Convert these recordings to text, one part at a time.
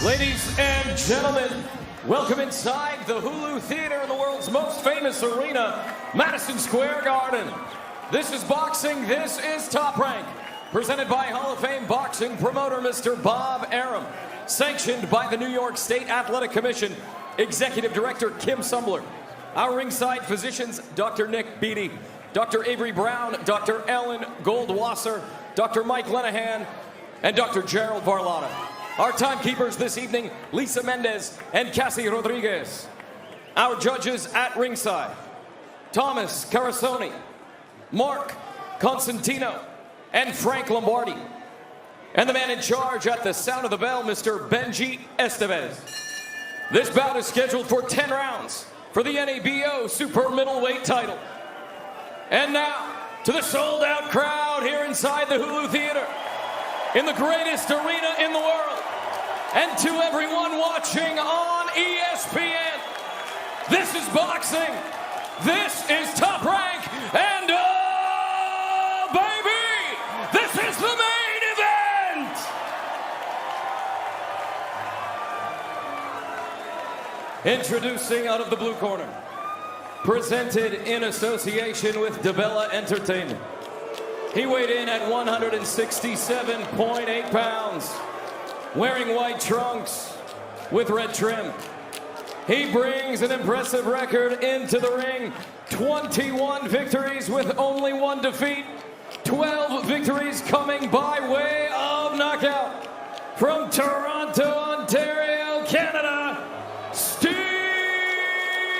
Ladies and gentlemen, welcome inside the Hulu Theater in the world's most famous arena, Madison Square Garden. This is boxing, this is Top Rank, presented by Hall of Fame boxing promoter Mr. Bob Arum, sanctioned by the New York State Athletic Commission, Executive Director Kim Sumbler. Our ringside physicians, Dr. Nick Beatty, Dr. Avery Brown, Dr. Ellen Goldwasser, Dr. Mike Lenahan, and Dr. Gerald Varlata. Our timekeepers this evening, Lisa Mendez and Cassie Rodriguez. Our judges at ringside, Thomas Carasoni, Mark Constantino, and Frank Lombardi. And the man in charge at the sound of the bell, Mr. Benji Estevez. This bout is scheduled for 10 rounds for the NABO Super Middleweight title. And now, to the sold-out crowd here inside the Hulu Theater, in the greatest arena in the world, and to everyone watching on ESPN, this is boxing, this is Top Rank, and oh, baby, this is the main event! Introducing out of the blue corner, presented in association with DeBella Entertainment. He weighed in at 167.8 pounds, wearing white trunks with red trim. He brings an impressive record into the ring. 21 victories with only 1 defeat. 12 victories coming by way of knockout. From Toronto, Ontario, Canada, Steve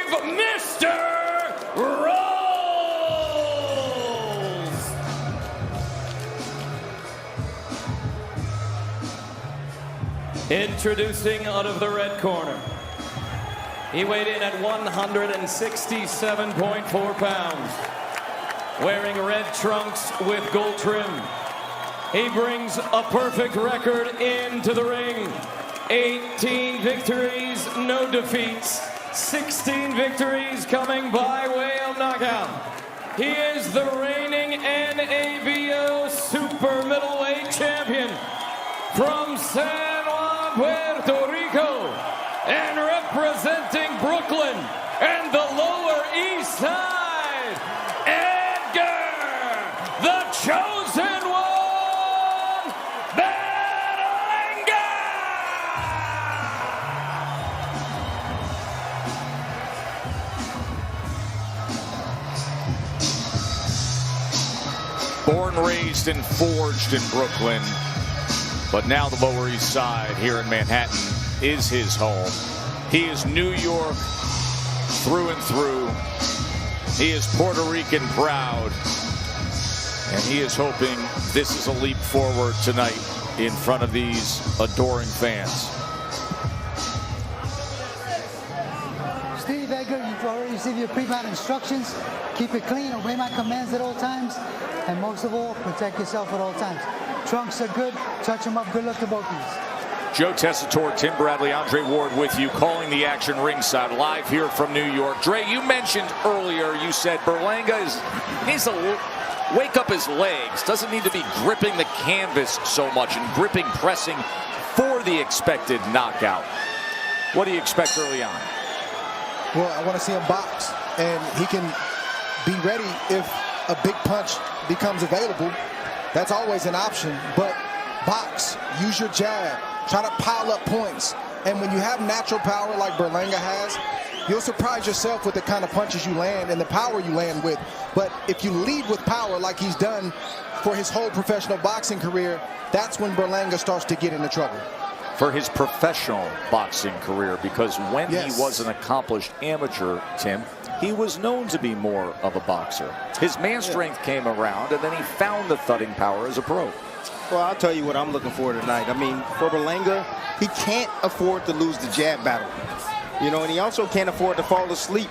Mr. Rolls! Introducing out of the red corner, he weighed in at 167.4 pounds, wearing red trunks with gold trim. He brings a perfect record into the ring. 18 victories, no defeats. 16 victories coming by way of knockout. He is the reigning NABO Super Middleweight Champion from San Juan, Puerto Rico, and representing Brooklyn and the Lower East Side, Edgar, the Chosen One, Berlanga! Born, raised, and forged in Brooklyn, but now the Lower East Side here in Manhattan is his home. He is New York through and through. He is Puerto Rican proud, and he is hoping this is a leap forward tonight in front of these adoring fans. Steve, Edgar, you've already received your pre-bout instructions. Keep it clean, obey my commands at all times, and most of all, protect yourself at all times. Trunks are good, touch them up, good luck to both of you. Joe Tessitore, Tim Bradley, Andre Ward with you, calling the action ringside, live here from New York. Dre, you mentioned earlier, you said Berlanga needs to wake up his legs, doesn't need to be gripping the canvas so much and gripping, pressing for the expected knockout. What do you expect early on? Well, I want to see him box, and he can be ready if a big punch becomes available. That's always an option, but box, use your jab, try to pile up points. And when you have natural power like Berlanga has, you'll surprise yourself with the kind of punches you land and the power you land with. But if you lead with power like he's done for his whole professional boxing career, that's when Berlanga starts to get into trouble. For his professional boxing career, because when he was an accomplished amateur, Tim, he was known to be more of a boxer. His man strength came around, and then he found the thudding power as a pro. Well, I'll tell you what I'm looking for tonight. I mean, for Berlanga, he can't afford to lose the jab battle. You know, and he also can't afford to fall asleep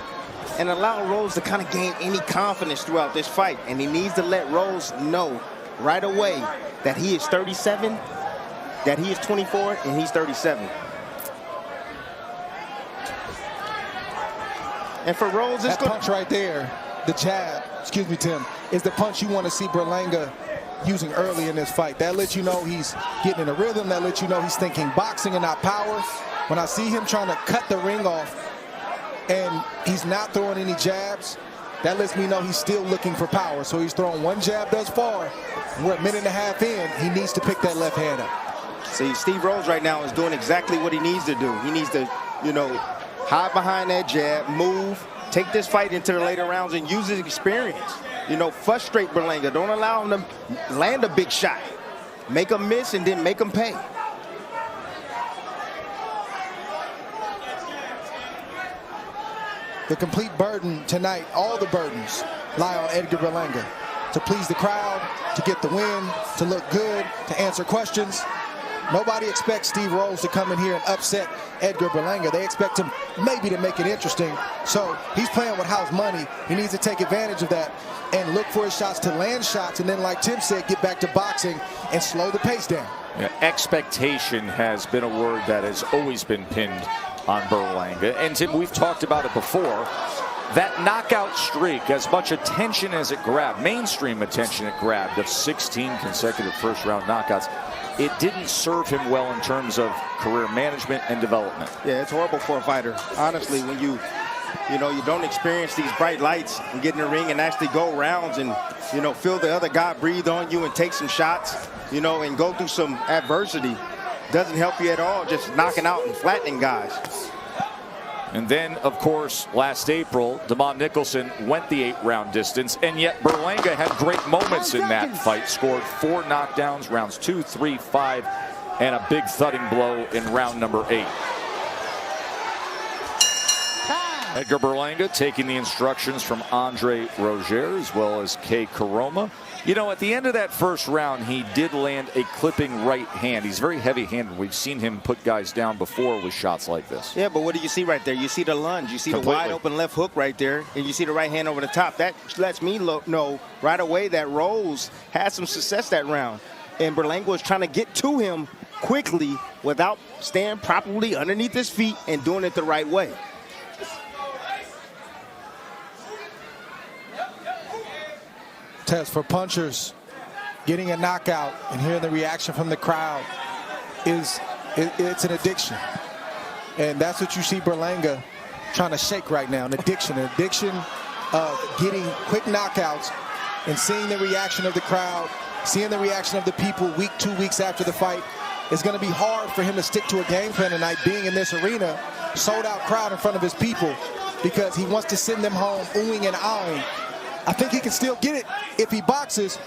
and allow Rose to kind of gain any confidence throughout this fight. And he needs to let Rose know right away that he is 37, that he is 24, and he's 37. And for Rose, it's that punch right there, the jab, excuse me, Tim, is the punch you want to see Berlanga using early in this fight. That lets you know he's getting in a rhythm. That lets you know he's thinking boxing and not power. When I see him trying to cut the ring off and he's not throwing any jabs, that lets me know he's still looking for power. So he's throwing one jab thus far. We're a minute and a half in. He needs to pick that left hand up. See, Steve Rose right now is doing exactly what he needs to do. He needs to, you know, hide behind that jab, move, take this fight into the later rounds and use his experience. You know, frustrate Berlanga. Don't allow him to land a big shot. Make him miss and then make him pay. The complete burden tonight, all the burdens, lie on Edgar Berlanga. To please the crowd, to get the win, to look good, to answer questions. Nobody expects Steve Rose to come in here and upset Edgar Berlanga. They expect him maybe to make it interesting. So he's playing with house money. He needs to take advantage of that and look for his shots to land shots. And then, like Tim said, get back to boxing and slow the pace down. Yeah, expectation has been a word that has always been pinned on Berlanga. And Tim, we've talked about it before. That knockout streak, as much attention as it grabbed, mainstream attention it grabbed, of 16 consecutive first-round knockouts, it didn't serve him well in terms of career management and development. Yeah, it's horrible for a fighter. Honestly, when you don't experience these bright lights and get in the ring and actually go rounds and, you know, feel the other guy breathe on you and take some shots, you know, and go through some adversity, doesn't help you at all, just knocking out and flattening guys. And then, of course, last April, Damon Nicholson went the 8-round distance, and yet Berlanga had great moments in that fight. Scored 4 knockdowns, rounds 2, 3, 5, and a big thudding blow in round number 8. Edgar Berlanga taking the instructions from Andre Roger as well as Kay Karoma. You know, at the end of that first round, he did land a clipping right hand. He's very heavy-handed. We've seen him put guys down before with shots like this. Yeah, but what do you see right there? You see the lunge. You see the wide open left hook right there, and you see the right hand over the top. That lets me know right away that Rose had some success that round. And Berlanga was trying to get to him quickly without staying properly underneath his feet and doing it the right way. Test for punchers, getting a knockout and hearing the reaction from the crowd it's an addiction. And that's what you see Berlanga trying to shake right now, an addiction of getting quick knockouts and seeing the reaction of the crowd, seeing the reaction of the people 2 weeks after the fight. It's going to be hard for him to stick to a game plan tonight, being in this arena, sold out crowd in front of his people, because he wants to send them home oohing and ahhing. I think he can still get it if he boxes,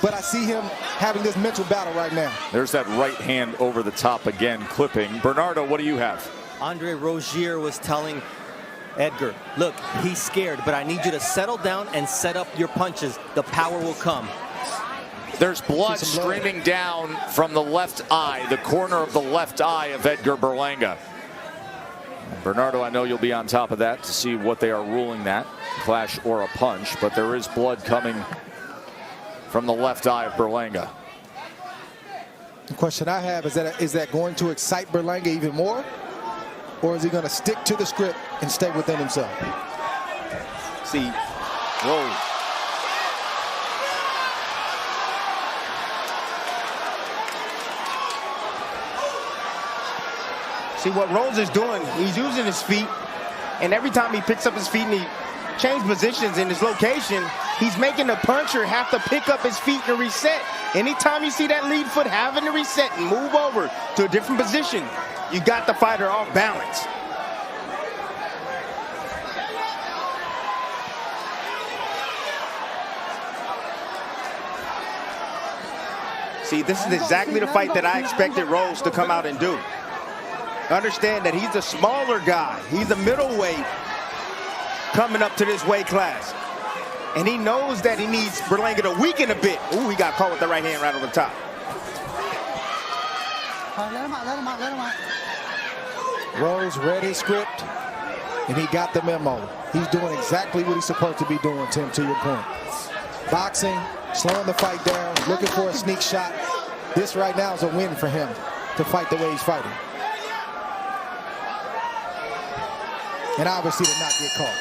but I see him having this mental battle right now. There's that right hand over the top again, clipping. Bernardo, what do you have? Andre Rozier was telling Edgar, look, he's scared, but I need you to settle down and set up your punches. The power will come. There's blood streaming down from the left eye, the corner of the left eye of Edgar Berlanga. Bernardo, I know you'll be on top of that to see what they are ruling that, clash or a punch, but there is blood coming from the left eye of Berlanga. The question I have is that going to excite Berlanga even more, or is he going to stick to the script and stay within himself? See, whoa. See what Rose is doing, he's using his feet, and every time he picks up his feet and he changes positions in his location, he's making the puncher have to pick up his feet and reset. Anytime you see that lead foot having to reset and move over to a different position, you got the fighter off balance. See, this is exactly the fight that I expected Rose to come out and do. Understand that he's a smaller guy. He's a middleweight coming up to this weight class. And he knows that he needs Berlanga to weaken a bit. Ooh, he got caught with the right hand right on the top. Let him out. Rose read his script, and he got the memo. He's doing exactly what he's supposed to be doing, Tim, to your point. Boxing, slowing the fight down, looking for a sneak shot. This right now is a win for him to fight the way he's fighting. And obviously to not get caught.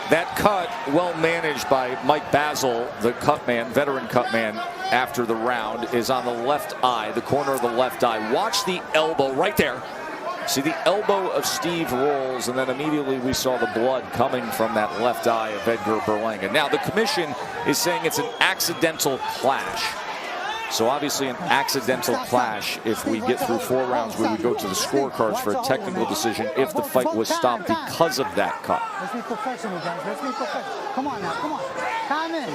That cut, well managed by Mike Basil, the cut man, veteran cut man, after the round, is on the left eye, the corner of the left eye. Watch the elbow right there. See the elbow of Steve Rolls, and then immediately we saw the blood coming from that left eye of Edgar Berlanga. Now the commission is saying it's an accidental clash. So obviously an accidental clash. If we get through 4 rounds, we would go to the scorecards for a technical decision if the fight was stopped because of that cut. Let's be professional, guys. Let's be professional. Come on now, come on. Time in.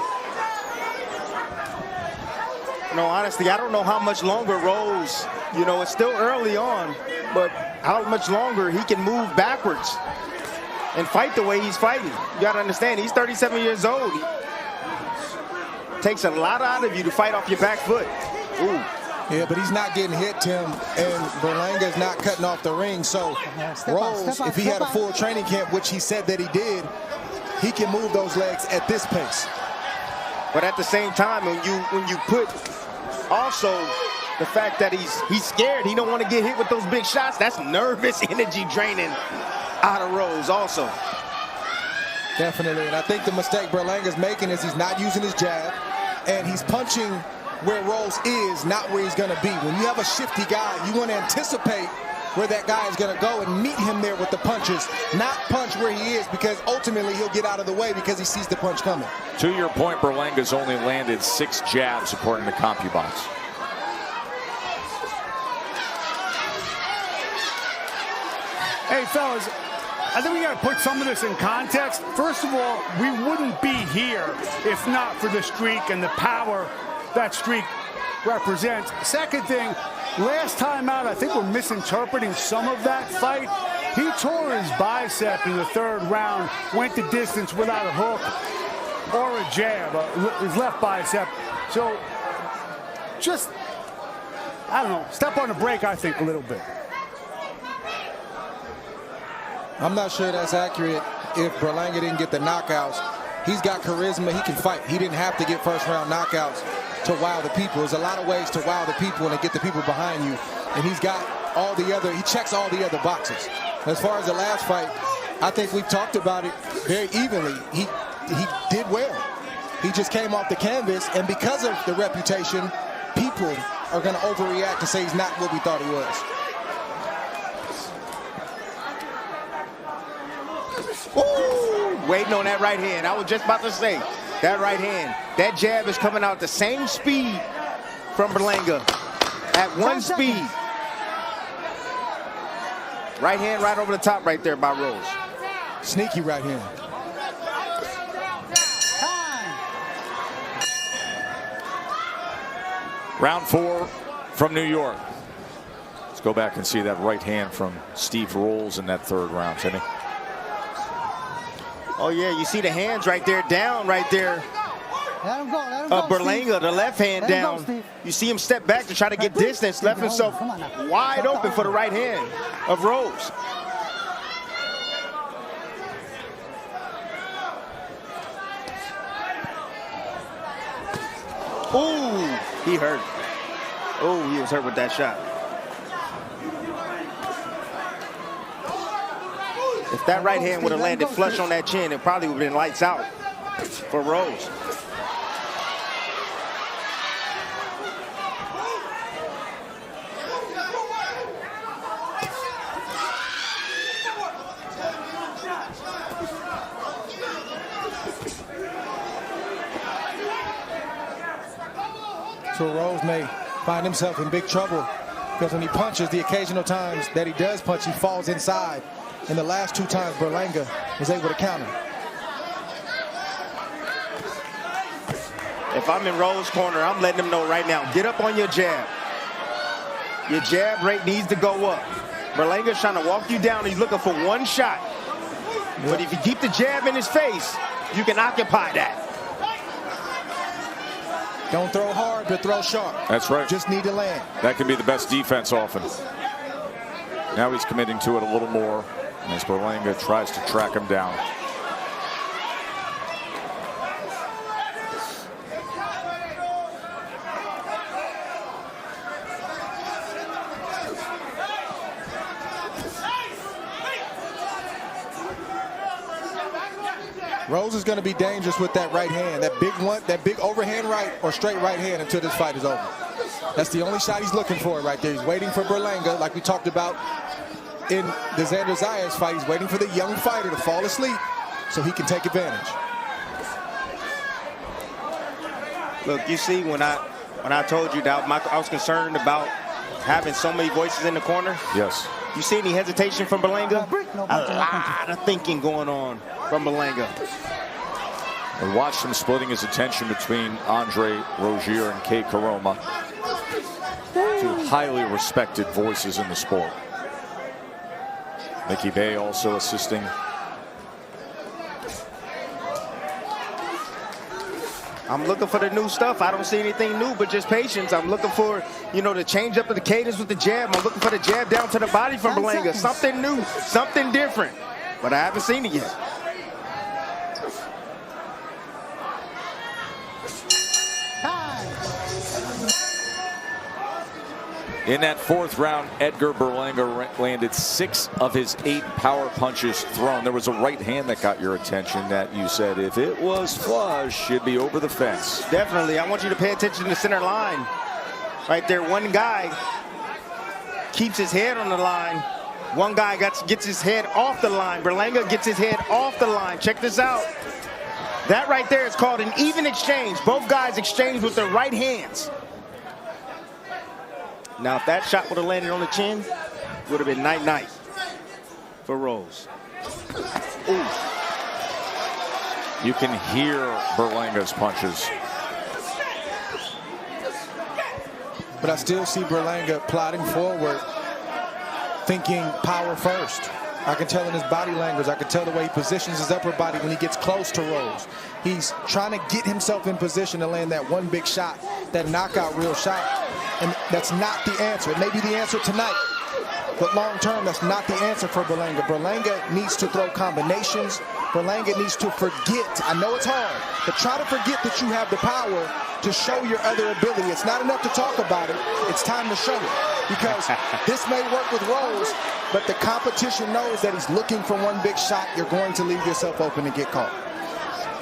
No, honestly, I don't know how much longer Rose, you know, it's still early on, but how much longer he can move backwards and fight the way he's fighting. You got to understand, he's 37 years old. Takes a lot out of you to fight off your back foot. Ooh. Yeah, but he's not getting hit, Tim, and Berlanga's not cutting off the ring. So Rose, if he had a full training camp, which he said that he did, he can move those legs at this pace. But at the same time, when you put also the fact that he's scared, he don't want to get hit with those big shots, that's nervous energy draining out of Rose also. Definitely, and I think the mistake Berlanga's making is he's not using his jab, and he's punching where Rose is, not where he's going to be. When you have a shifty guy, you want to anticipate where that guy is going to go and meet him there with the punches, not punch where he is, because ultimately he'll get out of the way because he sees the punch coming. To your point, Berlanga's only landed 6 jabs according to CompuBox. Hey, fellas, I think we got to put some of this in context. First of all, we wouldn't be here if not for the streak and the power that streak represents. Second thing, last time out, I think we're misinterpreting some of that fight. He tore his bicep in the 3rd round, went the distance without a hook or a jab, his left bicep. So just, I don't know, step on the brake, I think, a little bit. I'm not sure that's accurate. If Berlanga didn't get the knockouts, he's got charisma, he can fight. He didn't have to get 1st round knockouts to wow the people. There's a lot of ways to wow the people and to get the people behind you. And he's got all the other, he checks all the other boxes. As far as the last fight, I think we've talked about it very evenly. He did well. He just came off the canvas, and because of the reputation, people are going to overreact and say he's not what we thought he was. Ooh, waiting on that right hand. I was just about to say, that right hand, that jab is coming out at the same speed from Berlanga, at 1 speed. Right hand right over the top right there by Rose. Sneaky right hand. Round 4 from New York. Let's go back and see that right hand from Steve Rolls in that 3rd round, Timmy. Oh yeah, you see the hands right there, down right there. Let him go, let him go, Berlanga, the left hand down. You see him step back to try to get distance, left himself wide open for the right hand of Rose. Ooh, he hurt. Oh, he was hurt with that shot. If that right hand would have landed flush on that chin, it probably would have been lights out for Rose. So Rose may find himself in big trouble, because when he punches, the occasional times that he does punch, he falls inside. And the last 2 times, Berlanga was able to counter. If I'm in Rose's corner, I'm letting him know right now, get up on your jab. Your jab rate needs to go up. Berlanga's trying to walk you down. He's looking for 1 shot. But if you keep the jab in his face, you can occupy that. Don't throw hard, but throw sharp. That's right. Just need to land. That can be the best defense often. Now he's committing to it a little more as Berlanga tries to track him down. Rose is going to be dangerous with that right hand, that big overhand right or straight right hand until this fight is over. That's the only shot he's looking for right there. He's waiting for Berlanga, like we talked about in the Xander Zayas fight. He's waiting for the young fighter to fall asleep so he can take advantage. Look, you see, when I told you that I was concerned about having so many voices in the corner. Yes. You see any hesitation from Berlanga? A lot of thinking going on from Berlanga. We watched him splitting his attention between Andre Rozier and Kay Karoma. Two highly respected voices in the sport. Mickey Bay also assisting. I'm looking for the new stuff. I don't see anything new, but just patience. I'm looking for, the change up of the cadence with the jab. I'm looking for the jab down to the body from Berlanga. Something new, something different. But I haven't seen it yet. In that fourth round, Edgar Berlanga landed 6 of his 8 power punches thrown. There was a right hand that got your attention that you said, if it was flush, should be over the fence. Definitely. I want you to pay attention to the center line. Right there, one guy keeps his head on the line. One guy gets his head off the line. Berlanga gets his head off the line. Check this out. That right there is called an even exchange. Both guys exchange with their right hands. Now, if that shot would have landed on the chin, it would have been night-night for Rose. Ooh. You can hear Berlanga's punches. But I still see Berlanga plodding forward, thinking power first. I can tell in his body language. I can tell the way he positions his upper body when he gets close to Rose. He's trying to get himself in position to land that one big shot, that knockout real shot. And that's not the answer. It may be the answer tonight, but long term, that's not the answer for Berlanga. Berlanga needs to throw combinations. Berlanga needs to forget. I know it's hard, but try to forget that you have the power to show your other ability. It's not enough to talk about it. It's time to show it, because this may work with Rose, but the competition knows that he's looking for one big shot. You're going to leave yourself open and get caught.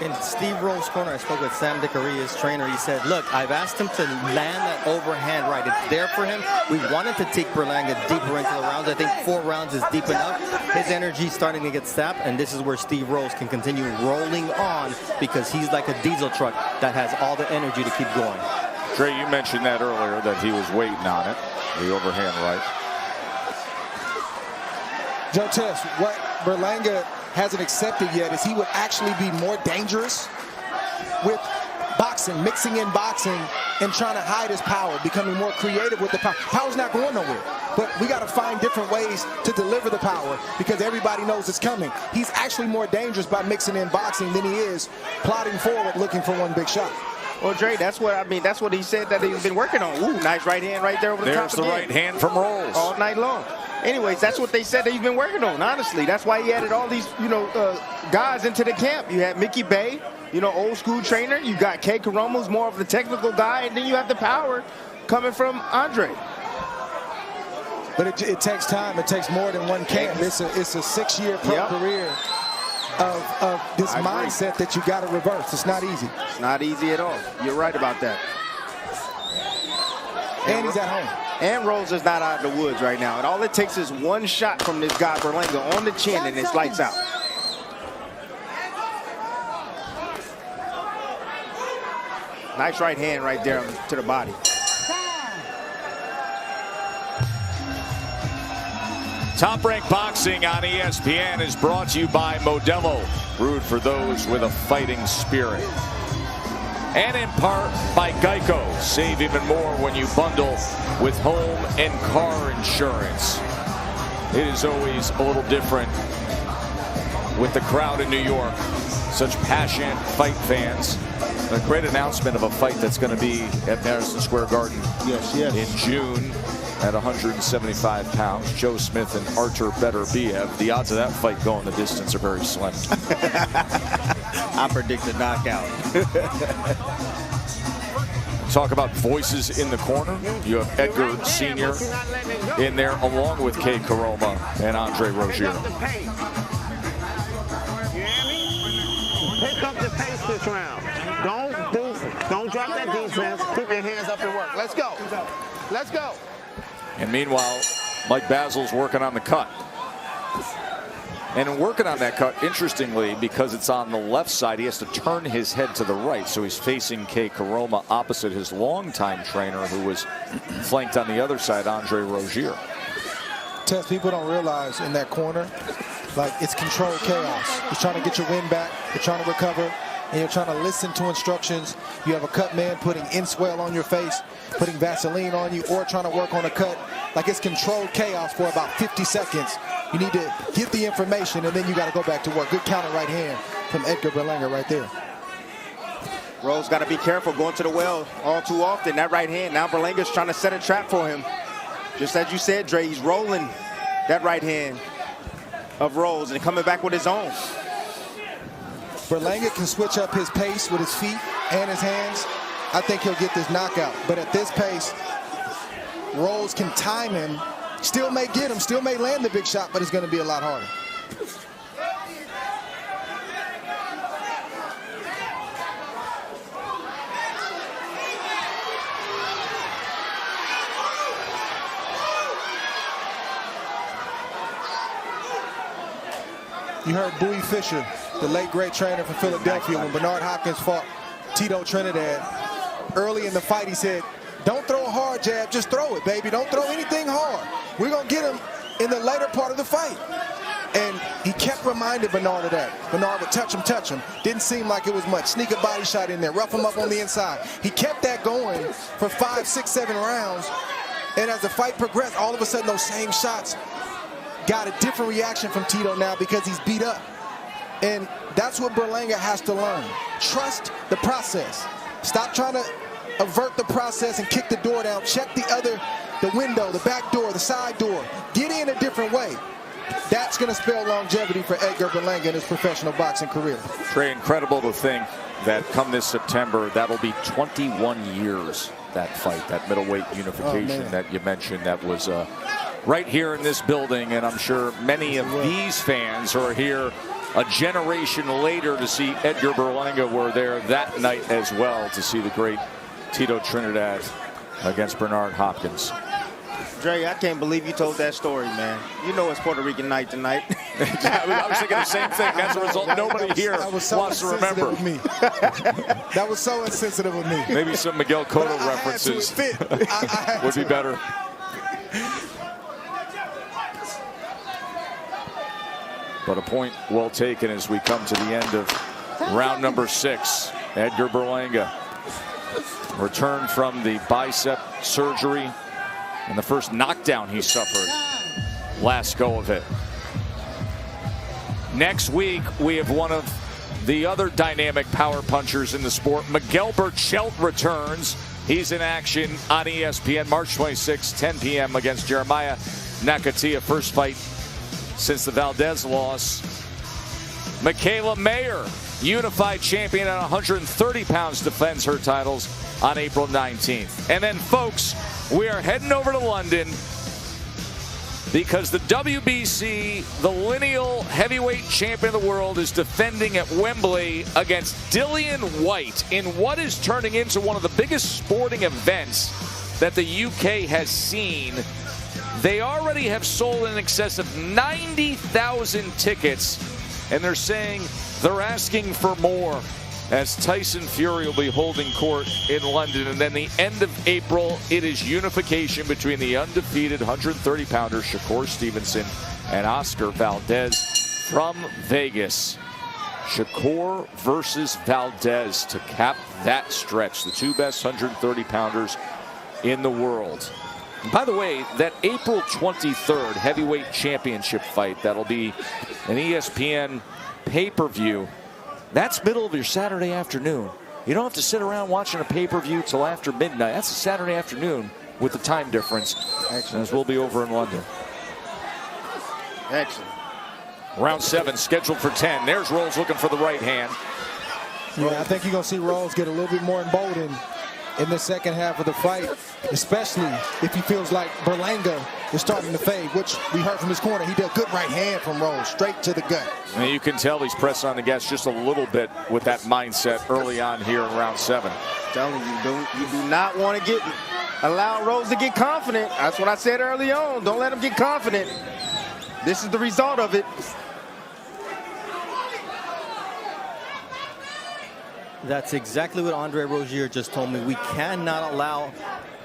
In Steve Rowe's corner, I spoke with Sam Dickery, his trainer. He said, look, I've asked him to land that overhand right. It's there for him. We wanted to take Berlanga deeper into the rounds. I think 4 rounds is deep enough. His energy's starting to get sapped, and this is where Steve Rose can continue rolling on, because he's like a diesel truck that has all the energy to keep going. Trey, you mentioned that earlier, that he was waiting on it, the overhand right. Joe Tess, what Berlanga hasn't accepted yet is he would actually be more dangerous with boxing, mixing in boxing and trying to hide his power, becoming more creative with the power. Power's not going nowhere, but we got to find different ways to deliver the power, because everybody knows it's coming. He's actually more dangerous by mixing in boxing than he is plodding forward looking for one big shot. Well, Dre, that's what he said that he's been working on. Ooh, nice right hand right there over the top. There's the right hand from Rolls. All night long. Anyways, that's what they said that he's been working on, honestly. That's why he added all these, guys into the camp. You had Mickey Bay, old school trainer. You got Kay Karoma, who's more of the technical guy. And then you have the power coming from Andre. But it takes time. It takes more than one camp. It's a 6-year pro career of this mindset that you got to reverse. It's not easy. It's not easy at all. You're right about that. And he's at home. And Rose is not out of the woods right now. And all it takes is one shot from this guy, Berlanga, on the chin, and it's lights out. Nice right hand right there to the body. Top Rank Boxing on ESPN is brought to you by Modelo, brewed for those with a fighting spirit. And in part by Geico. Save even more when you bundle with home and car insurance. It is always a little different with the crowd in New York. Such passionate fight fans. A great announcement of a fight that's going to be at Madison Square Garden in June at 175 pounds. Joe Smith and Artur Beterbiev. The odds of that fight going the distance are very slim. I predict a knockout. Talk about voices in the corner. You have Edgar Sr. in there along with Kay Karoma and Andre Rozier. this round. Don't drop that defense. Keep your hands up and work. Let's go. Let's go. And meanwhile, Mike Basil's working on the cut. And in working on that cut, interestingly, because it's on the left side, he has to turn his head to the right. So he's facing Kay Karoma opposite his longtime trainer, who was flanked on the other side, Andre Rozier. Tess, people don't realize in that corner, like, it's controlled chaos. You're trying to get your wind back. You're trying to recover. And you're trying to listen to instructions. You have a cut man putting Inswell on your face, putting Vaseline on you, or trying to work on a cut. Like, it's controlled chaos for about 50 seconds. You need to get the information, and then you got to go back to work. Good counter right hand from Edgar Berlanga right there. Rose got to be careful going to the well all too often. That right hand, now Berlanga's trying to set a trap for him. Just as you said, Dre, he's rolling that right hand of Rose and coming back with his own. Berlanga can switch up his pace with his feet and his hands. I think he'll get this knockout. But at this pace, Rose can time him. Still may get him, still may land the big shot, but it's going to be a lot harder. You heard Bowie Fisher, the late great trainer from Philadelphia, when Bernard Hopkins fought Tito Trinidad. Early in the fight, he said, don't throw a hard jab, just throw it, baby. Don't throw anything hard. We're going to get him in the later part of the fight. And he kept reminding Bernard of that. Bernard would touch him. Didn't seem like it was much. Sneak a body shot in there, rough him up on the inside. He kept that going for 5, 6, 7 rounds. And as the fight progressed, all of a sudden those same shots got a different reaction from Tito now because he's beat up. And that's what Berlanga has to learn. Trust the process. Stop trying to avert the process and kick the door down. Check the window, the back door, the side door. Get in a different way. That's going to spell longevity for Edgar Berlanga in his professional boxing career. Trey, incredible to think that come this September, that'll be 21 years, that fight, that middleweight unification that you mentioned. That was right here in this building, and I'm sure many of these fans who are here a generation later to see Edgar Berlanga were there that night as well to see the great Tito Trinidad against Bernard Hopkins. Dre, I can't believe you told that story, man. You know it's Puerto Rican night tonight. I was thinking the same thing. As a result, nobody here wants to remember. That was so insensitive of me. Maybe some Miguel Cotto references would be better. But a point well taken as we come to the end of round number 6. Edgar Berlanga returned from the bicep surgery and the first knockdown he suffered last go of it. Next week, we have one of the other dynamic power punchers in the sport. Miguel Berchelt returns. He's in action on ESPN March 26, 10 p.m. against Jeremiah Nakatia. First fight since the Valdez loss. Michaela Mayer, unified champion at 130 pounds, defends her titles on April 19th. And then, folks, we are heading over to London because the WBC, the lineal heavyweight champion of the world, is defending at Wembley against Dillian Whyte in what is turning into one of the biggest sporting events that the UK has seen. They already have sold in excess of 90,000 tickets, and they're saying they're asking for more as Tyson Fury will be holding court in London. And then the end of April, it is unification between the undefeated 130-pounder Shakur Stevenson and Oscar Valdez from Vegas. Shakur versus Valdez to cap that stretch, the two best 130-pounders in the world. And by the way, that April 23rd heavyweight championship fight, that'll be an ESPN pay-per-view. That's middle of your Saturday afternoon. You don't have to sit around watching a pay-per-view till after midnight. That's a Saturday afternoon with the time difference. Excellent. As we'll be over in London. Excellent. Round 7 scheduled for 10. There's Rolls looking for the right hand. Yeah, I think you're going to see Rolls get a little bit more emboldened in the second half of the fight, especially if he feels like Berlanga is starting to fade, which we heard from his corner. He did a good right hand from Rose, straight to the gut. And you can tell he's pressing on the gas just a little bit with that mindset early on here in round 7. I'm telling you, you do not want to allow Rose to get confident. That's what I said early on. Don't let him get confident. This is the result of it. That's exactly what Andre Rozier just told me. We cannot allow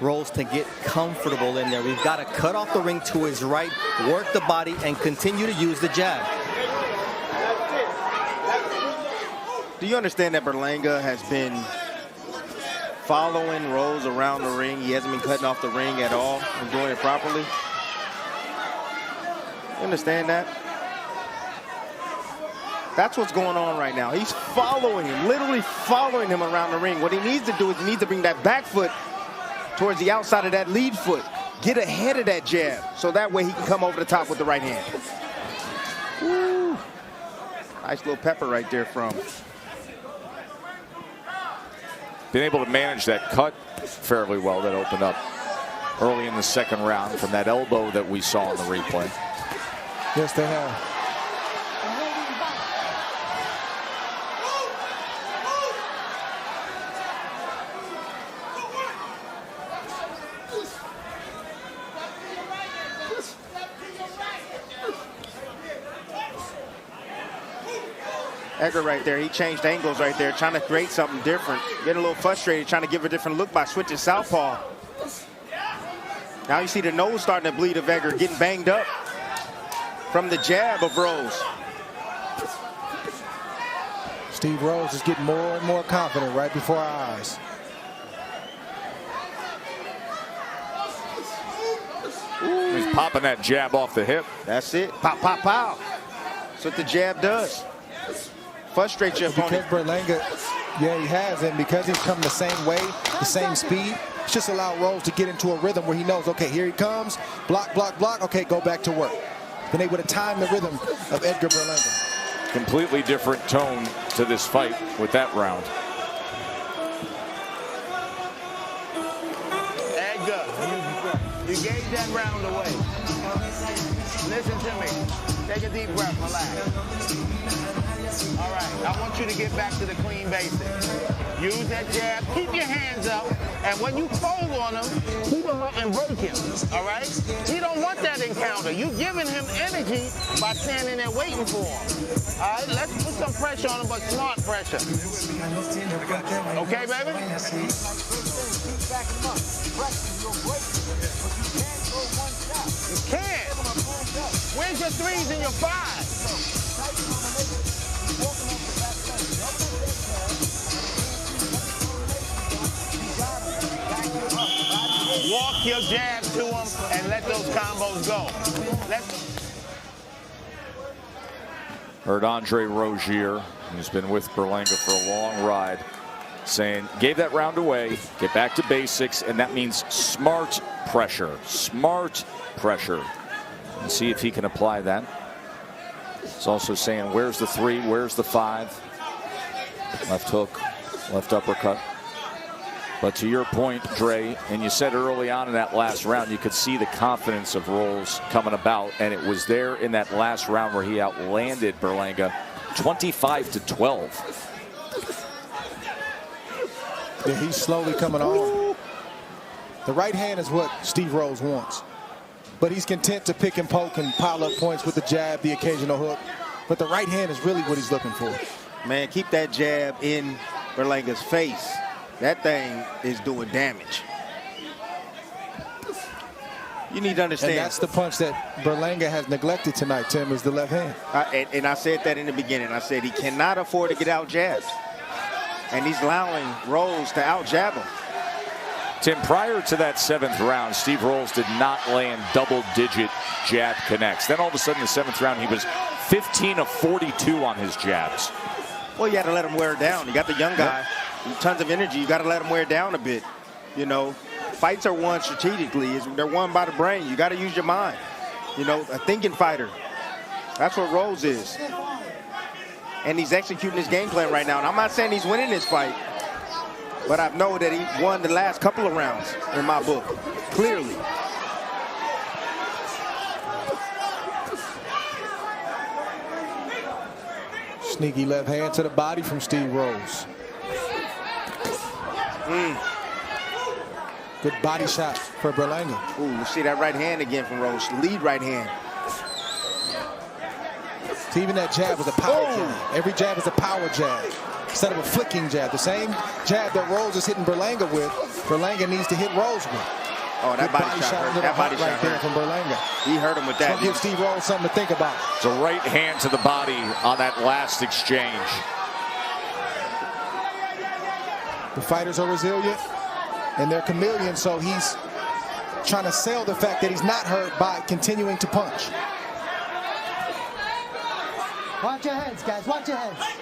Rose to get comfortable in there. We've got to cut off the ring to his right, work the body, and continue to use the jab. Do you understand that Berlanga has been following Rose around the ring? He hasn't been cutting off the ring at all and doing it properly. You understand that? That's what's going on right now. He's following him, literally following him around the ring. What he needs to do is he needs to bring that back foot towards the outside of that lead foot. Get ahead of that jab, so that way he can come over the top with the right hand. Woo. Nice little pepper right there from. Been able to manage that cut fairly well that opened up early in the second round from that elbow that we saw in the replay. Yes, they have. Edgar right there, he changed angles right there, trying to create something different. Getting a little frustrated, trying to give a different look by switching southpaw. Now you see the nose starting to bleed of Edgar, getting banged up from the jab of Rose. Steve Rose is getting more and more confident right before our eyes. Ooh. He's popping that jab off the hip. That's it. Pop, pop, pow. That's what the jab does. Frustrate your opponent. Because Berlanga, yeah, he has, and because he's come the same way, the same speed, it's just allowed Rose to get into a rhythm where he knows, okay, here he comes, block, block, block, okay, go back to work. Been able to time the rhythm of Edgar Berlanga. Completely different tone to this fight with that round. Edgar, you gave that round away. Listen to me. Take a deep breath, relax. All right, I want you to get back to the clean basics. Use that jab, keep your hands up, and when you fold on him, keep him up and break him, all right? He don't want that encounter. You're giving him energy by standing there waiting for him. All right, let's put some pressure on him, but smart pressure. Okay, baby? You can't. Where's your threes and your fives? Walk your jab to him and let those combos go. Heard Andre Rozier, who's been with Berlanga for a long ride, saying, gave that round away, get back to basics, and that means smart pressure. Smart pressure. And see if he can apply that. He's also saying, where's the 3, where's the 5? Left hook, left uppercut. But to your point, Dre, and you said early on in that last round, you could see the confidence of Rolls coming about, and it was there in that last round where he outlanded Berlanga 25-12. Yeah, he's slowly coming on. The right hand is what Steve Rose wants. But he's content to pick and poke and pile up points with the jab, the occasional hook. But the right hand is really what he's looking for. Man, keep that jab in Berlanga's face. That thing is doing damage. You need to understand. And that's the punch that Berlanga has neglected tonight, Tim, is the left hand. And I said that in the beginning. I said he cannot afford to get out jabbed. And he's allowing Rose to out jab him. Tim, prior to that 7th round, Steve Rolls did not land double-digit jab connects. Then all of a sudden, in the 7th round, he was 15 of 42 on his jabs. Well, you had to let him wear it down. You got the young guy, tons of energy. You got to let him wear it down a bit. You know, fights are won strategically. They're won by the brain. You got to use your mind. You know, a thinking fighter. That's what Rose is. And he's executing his game plan right now. And I'm not saying he's winning this fight. But I know that he won the last couple of rounds in my book, clearly. Sneaky left hand to the body from Steve Rose. Good body shot for Berlanga. Ooh, you see that right hand again from Rose. Lead right hand. So even that jab was a power jab. Every jab is a power jab instead of a flicking jab. The same jab that Rose is hitting Berlanga with, Berlanga needs to hit Rose with. Oh, that body shot hurt. That body shot right there from Berlanga. He hurt him with that. Give Steve Rose something to think about. It's a right hand to the body on that last exchange. The fighters are resilient and they're chameleons, so he's trying to sell the fact that he's not hurt by continuing to punch. Watch your heads, guys. Watch your heads.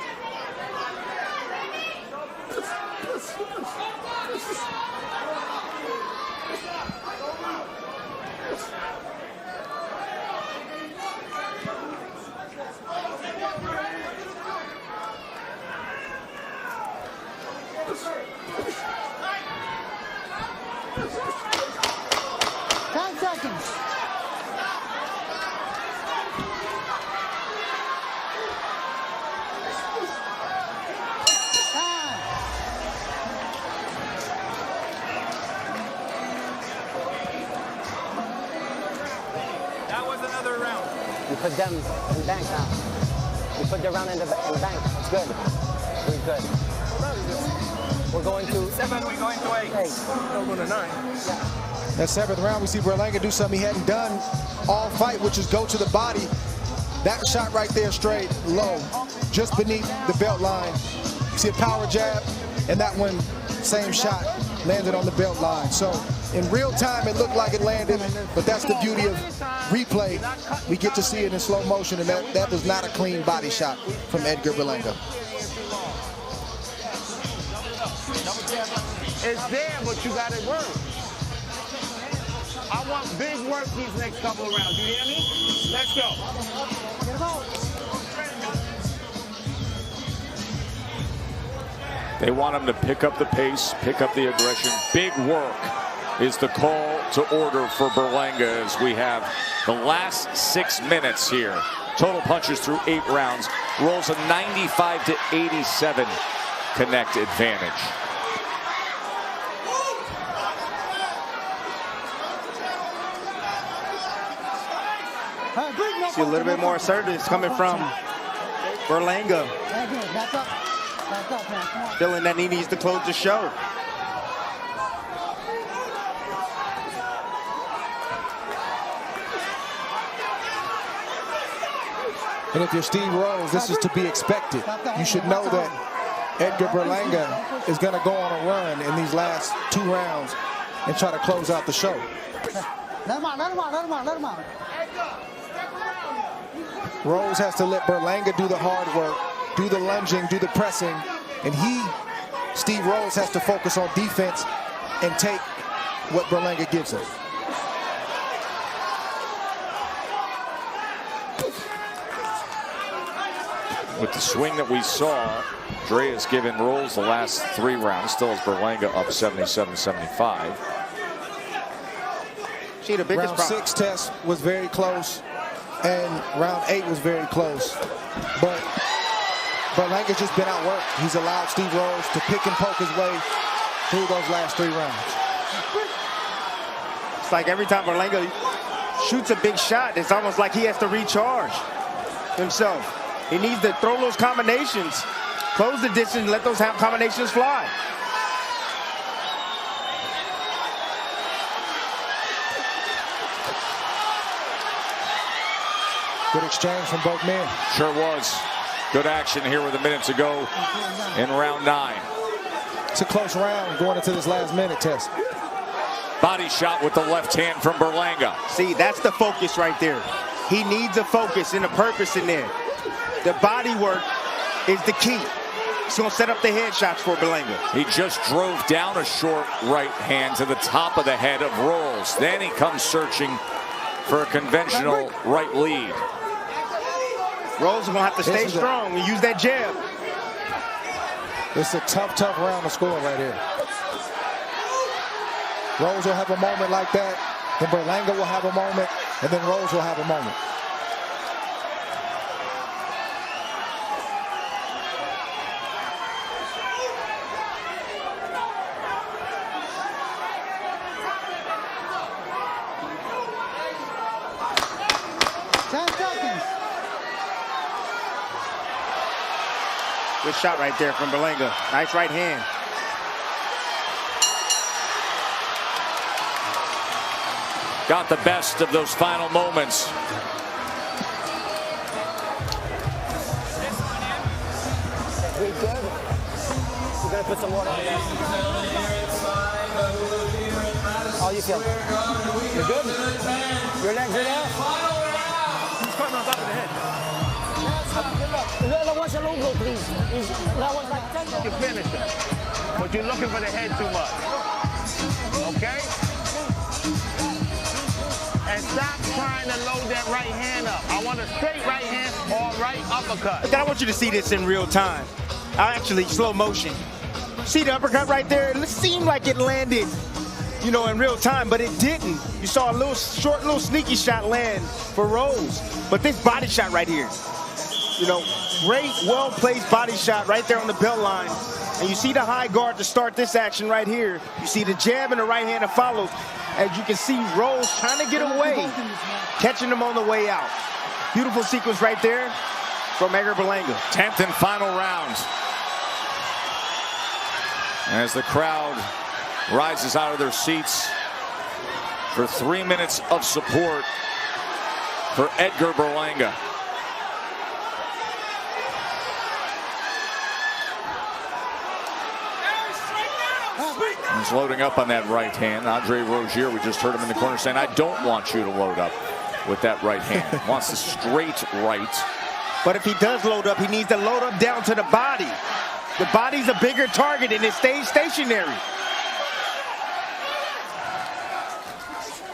We put them in the bank now. We put the round in the bank. It's good. We're good. We're going to 7, we're going to 8. 8. No, going to 9. Yeah. That 7th round, we see Berlanga do something he hadn't done all fight, which is go to the body. That shot right there straight, low, just beneath the belt line. You see a power jab, and that one, same shot, landed on the belt line. So in real time, it looked like it landed, but that's the beauty of replay. We get to see it in slow motion, and that was not a clean body shot from Edgar Berlanga. It's there, but you got to work. I want big work these next couple of rounds. You hear me? Let's go. They want him to pick up the pace, pick up the aggression. Big work is the call to order for Berlanga as we have the last 6 minutes here. Total punches through 8 rounds. Rolls a 95-87 connect advantage. See a little bit more assertiveness coming from Berlanga. Feeling that he needs to close the show. And if you're Steve Rose, this is to be expected. You should know that Edgar Berlanga is going to go on a run in these last 2 rounds and try to close out the show. Let him out. Rose has to let Berlanga do the hard work, do the lunging, do the pressing, and Steve Rose, has to focus on defense and take what Berlanga gives him. With the swing that we saw, Dre has given Rolls the last 3 rounds. Still has Berlanga up 77-75. See, the biggest round 6 test was very close, and round 8 was very close. But Berlanga's just been outworked. He's allowed Steve Rose to pick and poke his way through those last 3 rounds. It's like every time Berlanga shoots a big shot, it's almost like he has to recharge himself. He needs to throw those combinations, close the distance, let those combinations fly. Good exchange from both men. Sure was. Good action here with a minute to go in round 9. It's a close round going into this last minute test. Body shot with the left hand from Berlanga. See, that's the focus right there. He needs a focus and a purpose in there. The body work is the key. It's going to set up the headshots for Berlanga. He just drove down a short right hand to the top of the head of Rolls. Then he comes searching for a conventional right lead. Rolls is going to have to stay strong and use that jab. It's a tough, tough round to score right here. Rose will have a moment like that. Then Berlanga will have a moment. And then Rose will have a moment. Good shot right there from Berlanga. Nice right hand. Got the best of those final moments. We good? We're gonna put some water on that. How you feel? You're good? Your legs are there? He's cutting on top of the head. Watch the logo, please. That one's like 10. You finish it. But you're looking for the head too much. Okay? And stop trying to load that right hand up. I want a straight right hand or right uppercut. I want you to see this in real time. Actually, slow motion. See the uppercut right there? It seemed like it landed, you know, in real time, but it didn't. You saw a little short, little sneaky shot land for Rose. But this body shot right here, you know, great, well-placed body shot right there on the belt line. And you see the high guard to start this action right here. You see the jab and the right hand that follows. As you can see, Rose trying to get away, catching him on the way out. Beautiful sequence right there from Edgar Berlanga. 10th and final round. As the crowd rises out of their seats for 3 minutes of support for Edgar Berlanga. He's loading up on that right hand. Andre Rozier, we just heard him in the corner saying, I don't want you to load up with that right hand. Wants the straight right. But if he does load up, he needs to load up down to the body. The body's a bigger target and it stays stationary.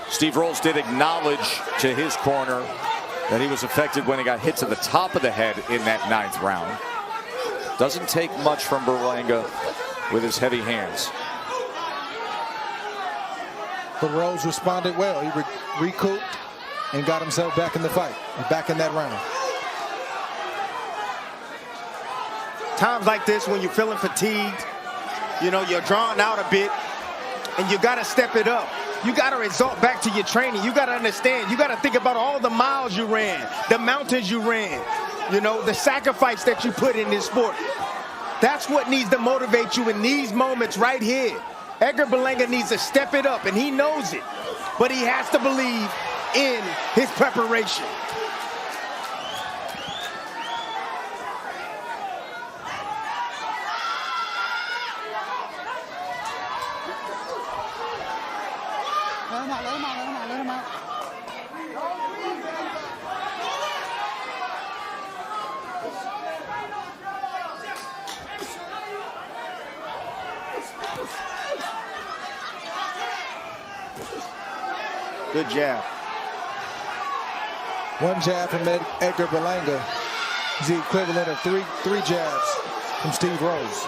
Steve Rolls did acknowledge to his corner that he was affected when he got hit to the top of the head in that 9th round. Doesn't take much from Berlanga with his heavy hands. But Rose responded well. He recouped and got himself back in the fight, back in that round. Times like this when you're feeling fatigued, you know, you're drawn out a bit, and you got to step it up. You got to resort back to your training. You got to understand. You got to think about all the miles you ran, the mountains you ran, you know, the sacrifice that you put in this sport. That's what needs to motivate you in these moments right here. Edgar Berlanga needs to step it up, and he knows it. But he has to believe in his preparation. Let him out, let him out, let him out, let him out. Good jab. One jab from Edgar Berlanga is the equivalent of three jabs from Steve Rose.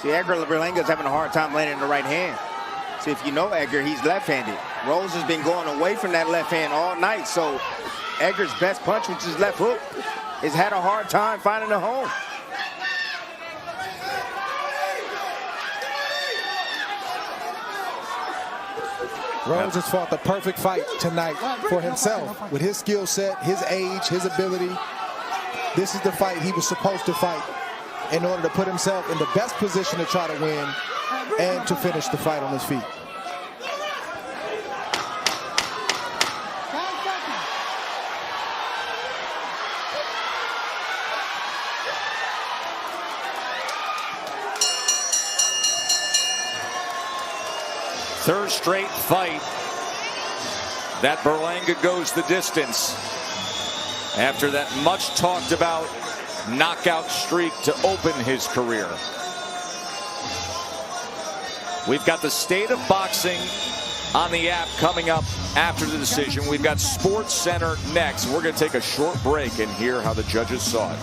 See, Edgar Berlanga's having a hard time landing the right hand. See, if you know Edgar, he's left-handed. Rose has been going away from that left hand all night, so Edgar's best punch, which is left hook, has had a hard time finding a home. Rose has fought the perfect fight tonight for himself. With his skill set, his age, his ability, this is the fight he was supposed to fight in order to put himself in the best position to try to win and to finish the fight on his feet. Third straight fight that Berlanga goes the distance after that much talked about knockout streak to open his career. We've got the state of boxing on the app coming up after the decision. We've got Sports Center next. We're going to take a short break and hear how the judges saw it.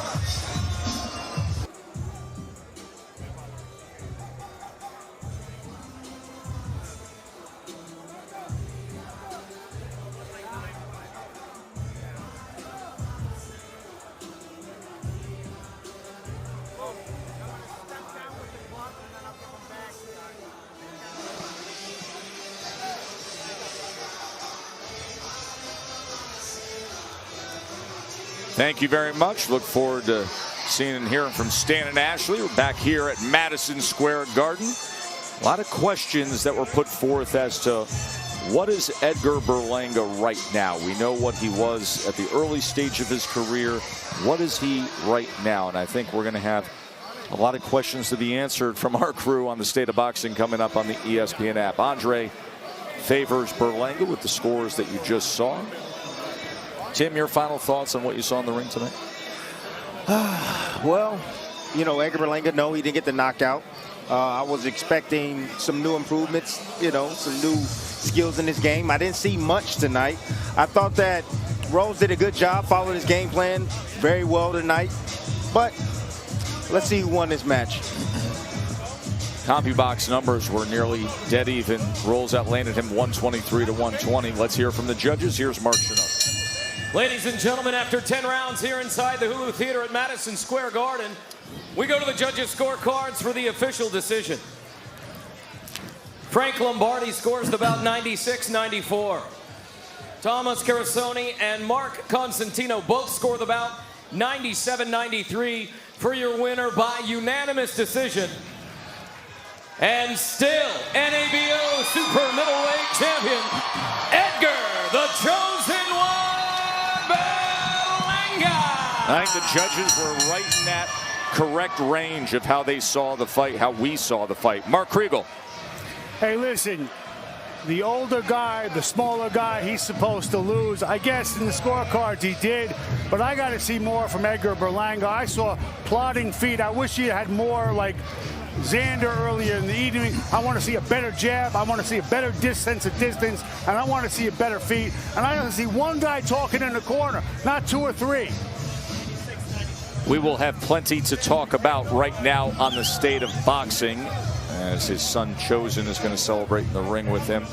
Thank you very much. Look forward to seeing and hearing from Stan and Ashley. We're back here at Madison Square Garden. A lot of questions that were put forth as to what is Edgar Berlanga right now. We know what he was at the early stage of his career. What is he right now? And I think we're going to have a lot of questions to be answered from our crew on the State of Boxing coming up on the ESPN app. Andre favors Berlanga with the scores that you just saw. Tim, your final thoughts on what you saw in the ring tonight? Well, you know, Edgar Berlanga, no, he didn't get the knockout. I was expecting some new improvements, you know, some new skills in this game. I didn't see much tonight. I thought that Rose did a good job, followed his game plan very well tonight. But let's see who won this match. CompuBox numbers were nearly dead even. Rolls outlanded him 123 to 120. Let's hear from the judges. Here's Mark Chinook. Ladies and gentlemen, after 10 rounds here inside the Hulu Theater at Madison Square Garden, we go to the judges' scorecards for the official decision. Frank Lombardi scores the bout 96-94. Thomas Carasoni and Mark Constantino both score the bout 97-93 for your winner by unanimous decision. And still, NABO Super Middleweight Champion, Edgar, the Chosen One, Berlanga. I think the judges were right in that correct range of how they saw the fight, how we saw the fight. Mark Kriegel. Hey, listen, the older guy, the smaller guy, he's supposed to lose. I guess in the scorecards he did, but I got to see more from Edgar Berlanga. I saw plodding feet. I wish he had more like Xander earlier in the evening. I want to see a better jab. I want to see a better sense of distance, and I want to see a better feet. And I want to see one guy talking in the corner, not two or three. We will have plenty to talk about right now on the State of Boxing, as his son Chosen is going to celebrate in the ring with him.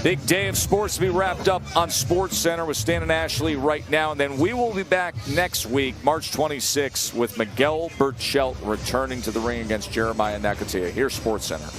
Big day of sports to be wrapped up on Sports Center with Stan and Ashley right now. And then we will be back next week, March 26th, with Miguel Burchelt returning to the ring against Jeremiah Nakatea. Here's Sports Center.